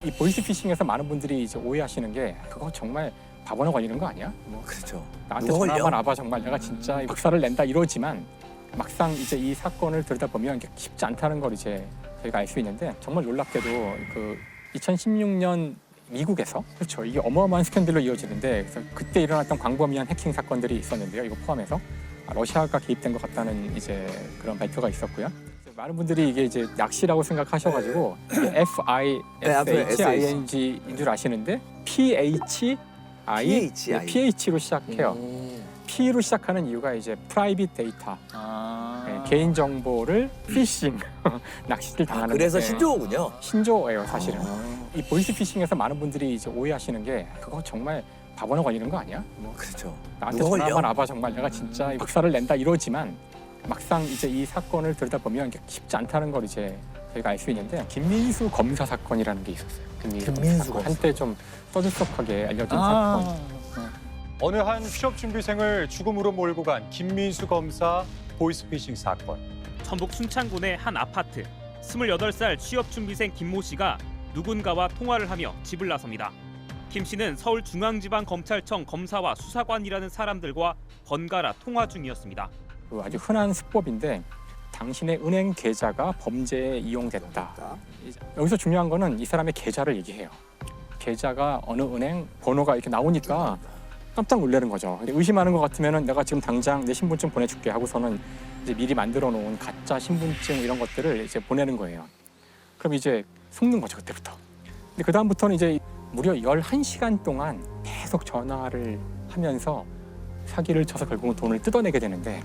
이 보이스피싱에서 많은 분들이 이제 오해하시는 게 그거 정말 바보나 걸리는 거 아니야? 뭐 그렇죠. 나한테 누가 전화 걸려? 한번 와봐 정말 내가 진짜 박살을 낸다 이러지만 막상 이제 이 사건을 들여다보면 쉽지 않다는 걸 이제 저희가 알 수 있는데 정말 놀랍게도 그 2016년 미국에서 그렇죠 이게 어마어마한 스캔들로 이어지는데 그래서 그때 일어났던 광범위한 해킹 사건들이 있었는데요. 이거 포함해서 러시아가 개입된 것 같다는 이제 그런 발표가 있었고요. 많은 분들이 이게 이제 낚시라고 생각하셔가지고 이게 FISHING인 줄 아시는데 PH로 시작해요. P로 시작하는 이유가 이제 프라이빗 데이터, 개인 정보를 피싱, 낚시를 당하는. 그래서 신조어군요. 신조어예요, 사실은. 이 보이스피싱에서 많은 분들이 이제 오해하시는 게 그거 정말 바보나 걸리는 거 아니야? 뭐 그렇죠. 나한테 누가 전화 걸려? 한번 와봐 정말 내가 진짜 박살을 낸다 이러지만 막상 이제 이 사건을 들여다보면 쉽지 않다는 걸 이제 저희가 알 수 있는데 김민수 검사 사건이라는 게 있었어요. 김민수 검사. 한때 좀 떠들썩하게 알려진 사건. 어느 한 취업준비생을 죽음으로 몰고 간 김민수 검사 보이스피싱 사건. 전북 순창군의 한 아파트. 28살 취업준비생 김모 씨가 누군가와 통화를 하며 집을 나섭니다. 김 씨는 서울중앙지방검찰청 검사와 수사관이라는 사람들과 번갈아 통화 중이었습니다. 그 아주 흔한 수법인데 당신의 은행 계좌가 범죄에 이용됐다. 여기서 중요한 거는 이 사람의 계좌를 얘기해요. 계좌가 어느 은행 번호가 이렇게 나오니까 깜짝 놀라는 거죠. 근데 의심하는 것 같으면은 내가 지금 당장 내 신분증 보내줄게 하고서는 이제 미리 만들어 놓은 가짜 신분증 이런 것들을 이제 보내는 거예요. 그럼 이제 속는 거죠 그때부터. 근데 그 다음부터는 이제 무려 11시간 동안 계속 전화를 하면서 사기를 쳐서 결국은 돈을 뜯어내게 되는데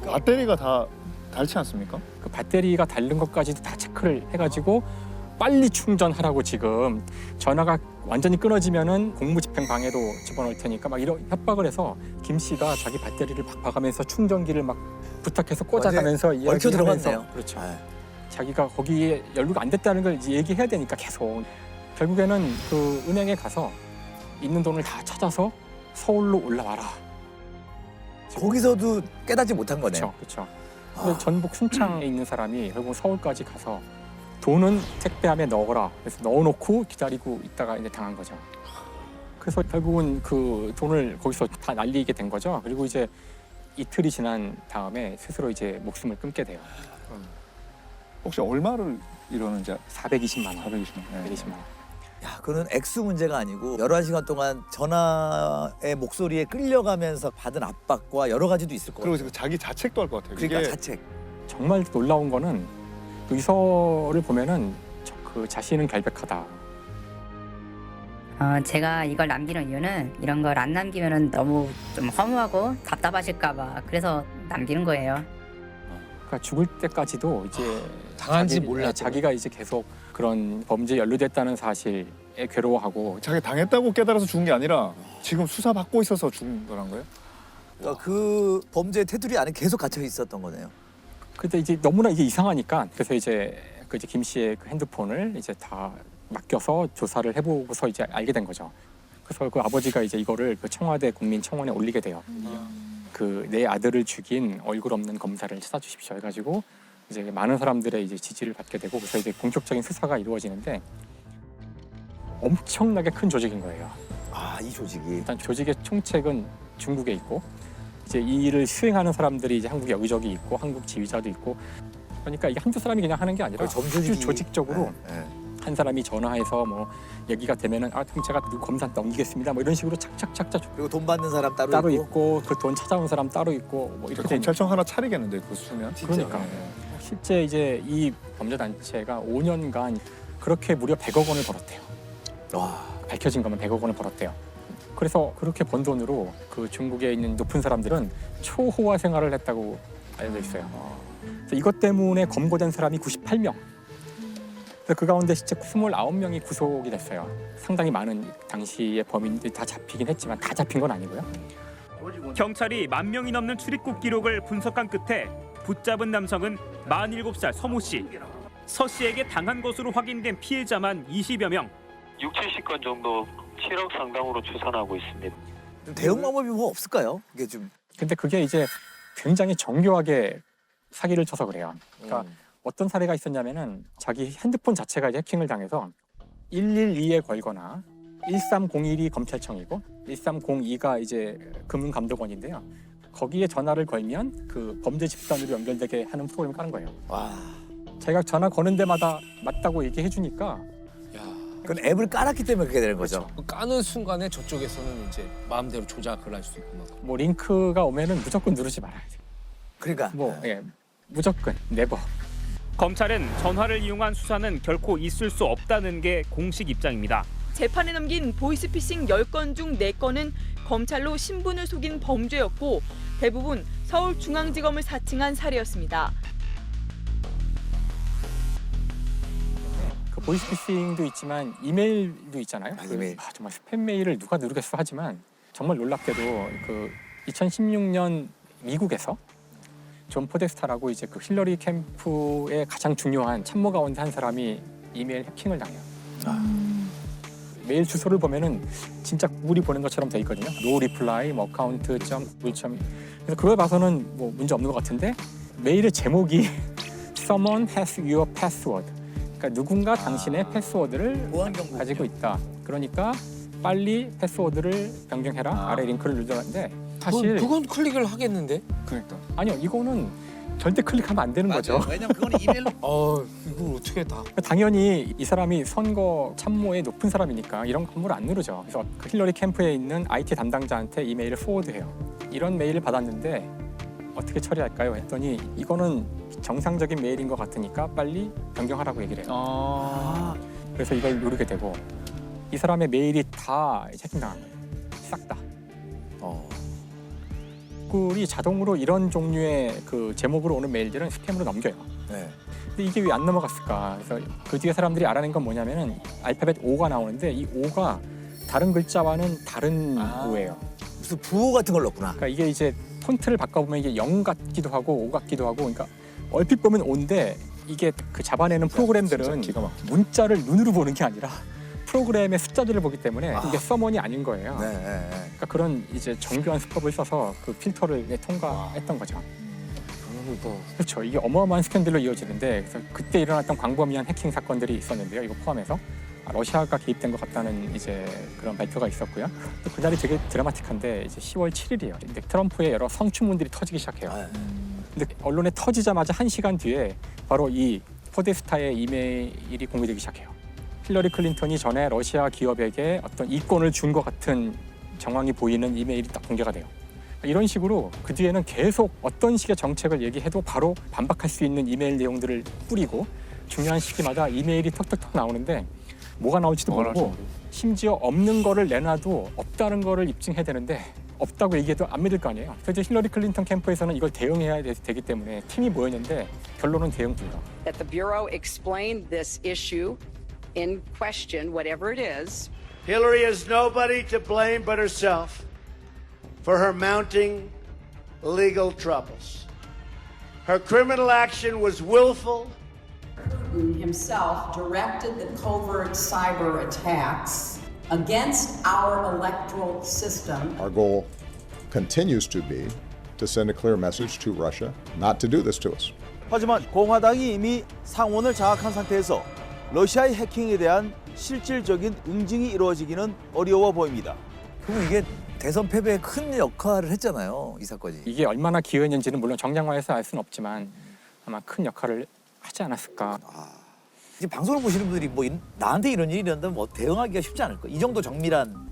배터리가 다 닳지 않습니까? 그 배터리가 닳는 것까지도 다 체크를 해가지고 빨리 충전하라고 지금 전화가 완전히 끊어지면은 공무집행방해도 집어넣을 테니까 막 이런 협박을 해서 김 씨가 자기 배터리를 박박하면서 충전기를 막 부탁해서 꽂아가면서 얽혀 이야기하면서 들어갔네요. 그렇죠. 네. 자기가 거기에 연루가 안 됐다는 걸 이제 얘기해야 되니까 계속 결국에는 그 은행에 가서 있는 돈을 다 찾아서 서울로 올라와라. 거기서도 깨닫지 못한 거네요. 그렇죠. 근데 전북 순창에 있는 사람이 결국 서울까지 가서 돈은 택배함에 넣어라. 그래서 넣어놓고 기다리고 있다가 이제 당한 거죠. 그래서 결국은 그 돈을 거기서 다 날리게 된 거죠. 그리고 이제 이틀이 지난 다음에 스스로 이제 목숨을 끊게 돼요. 혹시 얼마를 이러는지 420만 원. 420만 원. 420만 원. 야, 그건 액수 문제가 아니고 11시간 동안 전화의 목소리에 끌려가면서 받은 압박과 여러 가지도 있을 거예요. 그리고 자기 자책도 할 것 같아요. 그러니까 이게 자책. 정말 놀라운 거는 의서를 보면은 그 자신은 결백하다. 제가 이걸 남기는 이유는 이런 걸 안 남기면은 너무 좀 허무하고 답답하실까봐 그래서 남기는 거예요. 그러니까 죽을 때까지도 이제 당한지 몰랐죠. 자기가 이제 계속 그런 범죄에 연루됐다는 사실에 괴로워하고 자기 당했다고 깨달아서 죽은 게 아니라 지금 수사 받고 있어서 죽은 거란 거예요? 그러니까 그 범죄의 테두리 안에 계속 갇혀 있었던 거네요. 근데 이제 너무나 이게 이상하니까 그래서 이제 그 이제 김 씨의 그 핸드폰을 이제 다 맡겨서 조사를 해보고서 이제 알게 된 거죠. 그래서 그 아버지가 이제 이거를 그 청와대 국민청원에 올리게 돼요. 그 내 아들을 죽인 얼굴 없는 검사를 찾아주십시오 해가지고 이제 많은 사람들의 이제 지지를 받게 되고 그래서 이제 본격적인 수사가 이루어지는데 엄청나게 큰 조직인 거예요. 아, 이 조직이. 일단 조직의 총책은 중국에 있고 이제 이 일을 수행하는 사람들이 이제 한국에 여기저기 있고 한국 지휘자도 있고 그러니까 이게 한두 사람이 그냥 하는 게 아니라 아주 조직적으로 한 사람이 전화해서 뭐 얘기가 되면은 그럼 제가 누구 검사 넘기겠습니다 뭐 이런 식으로 착착착착 그리고 돈 받는 사람 따로 있고 그 돈 찾아온 사람 따로 있고 뭐 이렇게 되는 검찰청 하나 차리겠는데 그거 수면? 그러니까 실제 이제 이 범죄 단체가 5년간 그렇게 무려 100억 원을 벌었대요. 와. 밝혀진 거면 100억 원을 벌었대요. 그래서 그렇게 번 돈으로 그 중국에 있는 높은 사람들은 초호화 생활을 했다고 알려져 있어요. 그래서 이것 때문에 검거된 사람이 98명. 그래서 그 가운데 진짜 29명이 구속이 됐어요. 상당히 많은 당시의 범인들이 다 잡히긴 했지만 다 잡힌 건 아니고요. 경찰이 10,000명이 넘는 출입국 기록을 분석한 끝에 붙잡은 남성은 47살 서모 씨. 서 씨에게 당한 것으로 확인된 피해자만 20여 명. 6, 70건 정도 7억 상당으로 추산하고 있습니다. 대응 방법이 뭐 없을까요? 이게 좀. 근데 그게 이제 굉장히 정교하게 사기를 쳐서 그래요. 그러니까 어떤 사례가 있었냐면은 자기 핸드폰 자체가 이제 해킹을 당해서 112에 걸거나 1301이 검찰청이고 1302가 이제 금융감독원인데요. 거기에 전화를 걸면 그 범죄 집단으로 연결되게 하는 프로그램을 까는 거예요. 와. 자기가 전화 거는 데마다 맞다고 얘기해 주니까 야, 그건 앱을 깔았기 때문에 그렇게 되는 거죠. 그 까는 순간에 저쪽에서는 이제 마음대로 조작을 할 수 있구나. 뭐 링크가 오면은 무조건 누르지 말아야 돼요. 그러니까 뭐 예, 무조건 네버. 검찰은 전화를 이용한 수사는 결코 있을 수 없다는 게 공식 입장입니다. 재판에 넘긴 보이스피싱 10건 중 4건은 검찰로 신분을 속인 범죄였고 대부분 서울중앙지검을 사칭한 사례였습니다. 그 보이스피싱도 있지만 이메일도 있잖아요. 이메일. 정말 스팸 메일을 누가 누르겠어 하지만 정말 놀랍게도 그 2016년 미국에서 존 포데스타라고 이제 그 힐러리 캠프의 가장 중요한 참모 가운데 한 사람이 이메일 해킹을 당해요. 메일 주소를 보면은 진짜 구글이 보낸 것처럼 돼 있거든요. no reply, 뭐 account, 그래서 그걸 봐서는 뭐 문제 없는 것 같은데 메일의 제목이 someone has your password. 그러니까 누군가 당신의 패스워드를 보안 경보 가지고 있다. 그러니까 빨리 패스워드를 변경해라. 아래 링크를 누르는데 사실 그건 클릭을 하겠는데? 그러니까. 아니요, 이거는 절대 클릭하면 안 되는 거죠. 왜냐면 그거는 이메일로 이걸 어떻게 다? 당연히 이 사람이 선거 참모에 높은 사람이니까 이런 거 함부로 안 누르죠. 그래서 그 힐러리 캠프에 있는 IT 담당자한테 이메일을 포워드해요. 이런 메일을 받았는데 어떻게 처리할까요? 했더니 이거는 정상적인 메일인 것 같으니까 빨리 변경하라고 얘기를 해요. 그래서 이걸 누르게 되고 이 사람의 메일이 다 해킹당한 거예요. 싹 다. 구글이 자동으로 이런 종류의 그 제목으로 오는 메일들은 스팸으로 넘겨요. 네. 근데 이게 왜 안 넘어갔을까? 그래서 그 뒤에 사람들이 알아낸 건 뭐냐면은 알파벳 O가 나오는데 이 O가 다른 글자와는 다른 O예요. 무슨 부호 같은 걸 넣었구나. 그러니까 이게 이제 폰트를 바꿔보면 이게 0 같기도 하고 O 같기도 하고, 그러니까 얼핏 보면 O인데 이게 그 잡아내는 프로그램들은 기가 막혀. 문자를 눈으로 보는 게 아니라 프로그램의 숫자들을 보기 때문에 이게 서먼이 아닌 거예요. 네, 네, 네. 그러니까 그런 이제 정교한 수법을 써서 그 필터를 통과했던 거죠. 그렇죠. 이게 어마어마한 스캔들로 이어지는데 그래서 그때 일어났던 광범위한 해킹 사건들이 있었는데요. 이거 포함해서 러시아가 개입된 것 같다는 이제 그런 발표가 있었고요. 또 그날이 되게 드라마틱한데 이제 10월 7일이에요. 근데 트럼프의 여러 성추문들이 터지기 시작해요. 근데 언론에 터지자마자 1시간 뒤에 바로 이 포데스타의 이메일이 공개되기 시작해요. 힐러리 클린턴이 전에 러시아 기업에게 어떤 이권을 준 것 같은 정황이 보이는 이메일이 딱 공개가 돼요. 이런 식으로 그 뒤에는 계속 어떤 식의 정책을 얘기해도 바로 반박할 수 있는 이메일 내용들을 뿌리고 중요한 시기마다 이메일이 턱턱턱 나오는데 뭐가 나올지도 모르고 심지어 없는 거를 내놔도 없다는 거를 입증해야 되는데 없다고 얘기해도 안 믿을 거 아니에요. 그래서 힐러리 클린턴 캠프에서는 이걸 대응해야 되기 때문에 팀이 모였는데 결론은 대응 불가. That the Bureau explained this issue in question, whatever it is. Hillary has nobody to blame but herself for her mounting legal troubles. Her criminal action was willful. Himself directed the covert cyber attacks against our electoral system. Our goal continues to be to send a clear message to Russia not to do this to us. 하지만 공화당이 이미 상원을 장악한 상태에서 러시아의 해킹에 대한 실질적인 응징이 이루어지기는 어려워 보입니다. 그리고 이게 대선 패배에 큰 역할을 했잖아요, 이 사건이. 이게 얼마나 기여했는지는 물론 정량화해서 알 수는 없지만 아마 큰 역할을 하지 않았을까. 이제 방송을 보시는 분들이 뭐 나한테 이런 일이 일어난다면 뭐 대응하기가 쉽지 않을 거예요. 이 정도 정밀한